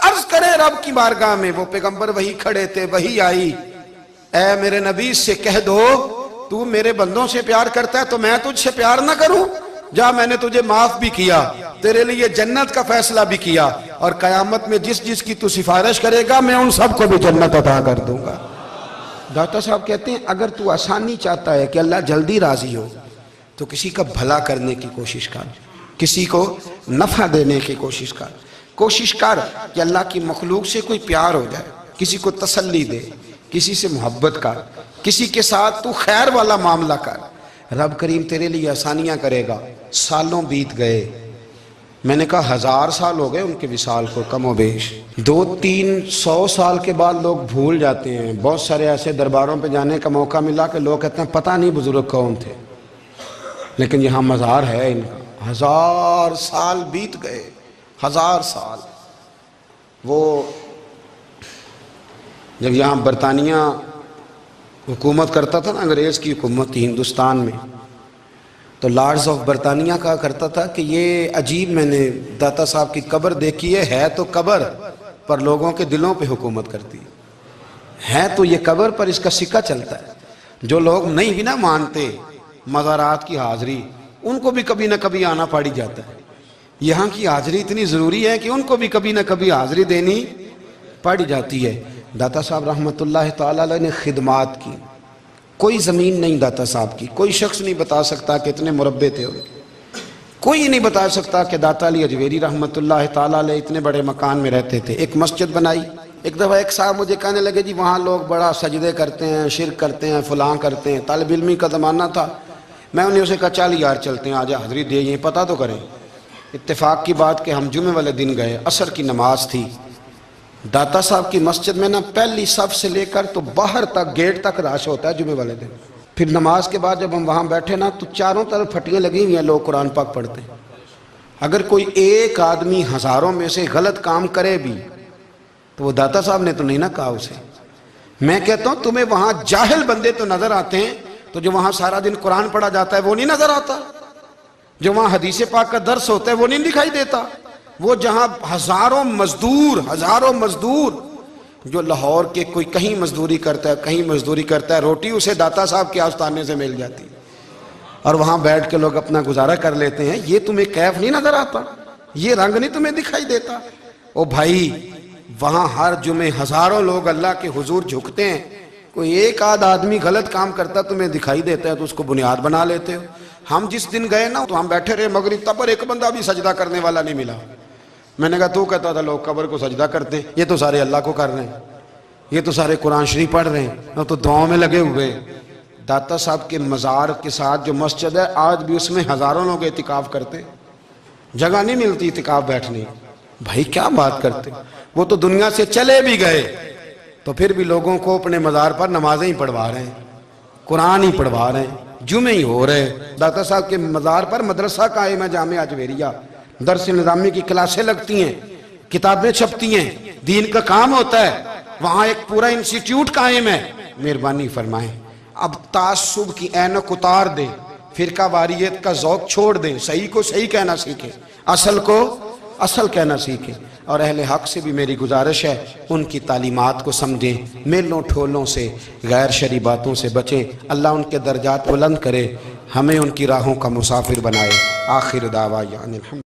عرض کرے رب کی بارگاہ میں. وہ پیغمبر وہی کھڑے تھے، وہی آئی. اے میرے نبی سے کہہ دو تو میرے بندوں سے پیار کرتا ہے تو میں تجھ سے پیار نہ کروں؟ جا میں نے تجھے معاف بھی کیا، تیرے لیے جنت کا فیصلہ بھی کیا، اور قیامت میں جس کی تو سفارش کرے گا میں ان سب کو بھی جنت عطا کر دوں گا. داتا صاحب کہتے ہیں اگر تو آسانی چاہتا ہے کہ اللہ جلدی راضی ہو تو کسی کا بھلا کرنے کی کوشش کر، کسی کو نفع دینے کی کوشش کر. کوشش کر کہ اللہ کی مخلوق سے کوئی پیار ہو جائے، کسی کو تسلی دے، کسی سے محبت کر، کسی کے ساتھ تو خیر والا معاملہ کر. رب کریم تیرے لیے آسانیاں کرے گا. سالوں بیت گئے، میں نے کہا 1000 سال ہو گئے ان کے وصال کو کم و بیش. 200-300 سال کے بعد لوگ بھول جاتے ہیں. بہت سارے ایسے درباروں پہ جانے کا موقع ملا کہ لوگ کہتے ہیں پتہ نہیں بزرگ کون تھے، لیکن یہاں مزار ہے ان کا. 1000 سال بیت گئے، 1000 سال. وہ جب یہاں برطانیہ حکومت کرتا تھا نا، انگریز کی حکومت تھی ہندوستان میں، تو لارڈز آف برطانیہ کہا کرتا تھا کہ یہ عجیب، میں نے داتا صاحب کی قبر دیکھی ہے تو قبر پر لوگوں کے دلوں پہ حکومت کرتی ہے تو یہ قبر پر اس کا سکہ چلتا ہے. جو لوگ نہیں بھی نہ مانتے مزارات کی حاضری، ان کو بھی کبھی نہ کبھی آنا پڑ جاتا ہے. یہاں کی حاضری اتنی ضروری ہے کہ ان کو بھی کبھی نہ کبھی حاضری دینی پڑ جاتی ہے. داتا صاحب رحمۃ اللہ تعالیٰ علیہ نے خدمات کی، کوئی زمین نہیں داتا صاحب کی. کوئی شخص نہیں بتا سکتا کہ اتنے مربع تھے، کوئی نہیں بتا سکتا کہ داتا علی اجویری رحمۃ اللہ تعالیٰ علیہ اتنے بڑے مکان میں رہتے تھے. ایک مسجد بنائی. ایک دفعہ ایک صاحب مجھے کہنے لگے جی وہاں لوگ بڑا سجدے کرتے ہیں، شرک کرتے ہیں، فلاں کرتے ہیں. طالب علمی کا زمانہ تھا. میں انہیں اسے کہا چل یار چلتے ہیں، آجا حاضری دے، یہ پتہ تو کریں. اتفاق کی بات کہ ہم جمعے والے دن گئے، عصر کی نماز تھی. داتا صاحب کی مسجد میں نا پہلی صف سے لے کر تو باہر تک گیٹ تک رش ہوتا ہے جمعے والے دن. پھر نماز کے بعد جب ہم وہاں بیٹھے نا تو چاروں طرف پھٹیاں لگی ہوئی ہیں، لوگ قرآن پاک پڑھتے ہیں. اگر کوئی ایک آدمی ہزاروں میں سے غلط کام کرے بھی تو وہ داتا صاحب نے تو نہیں نہ کہا اسے. میں کہتا ہوں تمہیں وہاں جاہل بندے تو نظر آتے ہیں، تو جو وہاں سارا دن قرآن پڑھا جاتا ہے وہ نہیں نظر آتا؟ جو وہاں حدیث پاک کا درس ہوتا ہے وہ نہیں دکھائی دیتا؟ وہ جہاں ہزاروں مزدور جو لاہور کے کوئی کہیں مزدوری کرتا ہے روٹی اسے داتا صاحب کے آستانے سے مل جاتی اور وہاں بیٹھ کے لوگ اپنا گزارا کر لیتے ہیں. یہ تمہیں کیف نہیں نظر آتا؟ یہ رنگ نہیں تمہیں دکھائی دیتا؟ او بھائی، وہاں ہر جمعے ہزاروں لوگ اللہ کے حضور جھکتے ہیں، کوئی ایک آدھ آدمی غلط کام کرتا تمہیں دکھائی دیتا ہے تو اس کو بنیاد بنا لیتے ہو. ہم جس دن گئے نا تو ہم بیٹھے رہے مغرب تک، پر ایک بندہ بھی سجدہ کرنے والا نہیں ملا. میں نے کہا تو کہتا تھا لوگ قبر کو سجدہ کرتے ہیں، یہ تو سارے اللہ کو کر رہے ہیں، یہ تو سارے قرآن شریف پڑھ رہے ہیں، تو دعاؤں میں لگے ہوئے. داتا صاحب کے مزار کے ساتھ جو مسجد ہے آج بھی اس میں ہزاروں لوگ اعتکاف کرتے ہیں، جگہ نہیں ملتی اعتکاف بیٹھنے. بھائی کیا بات کرتے؟ وہ تو دنیا سے چلے بھی گئے تو پھر بھی لوگوں کو اپنے مزار پر نمازیں ہی پڑھوا رہے ہیں، قرآن ہی پڑھوا رہے ہیں، جمعے ہی ہو رہے. داتا صاحب کے مزار پر مدرسہ قائم ہے، جامعہ اجویریہ، درس نظامی کی کلاسیں لگتی ہیں، کتابیں چھپتی ہیں، دین کا کام ہوتا ہے، وہاں ایک پورا انسٹیٹیوٹ قائم ہے. مہربانی فرمائیں اب تعصب کی اینک اتار دیں، فرقہ واریت کا ذوق چھوڑ دیں، صحیح کو صحیح کہنا سیکھیں، اصل کو اصل کہنا سیکھیں. اور اہل حق سے بھی میری گزارش ہے ان کی تعلیمات کو سمجھیں، میلوں ٹھولوں سے، غیر شرعی باتوں سے بچیں. اللہ ان کے درجات بلند کرے، ہمیں ان کی راہوں کا مسافر بنائے. آخر دعوانا الحمد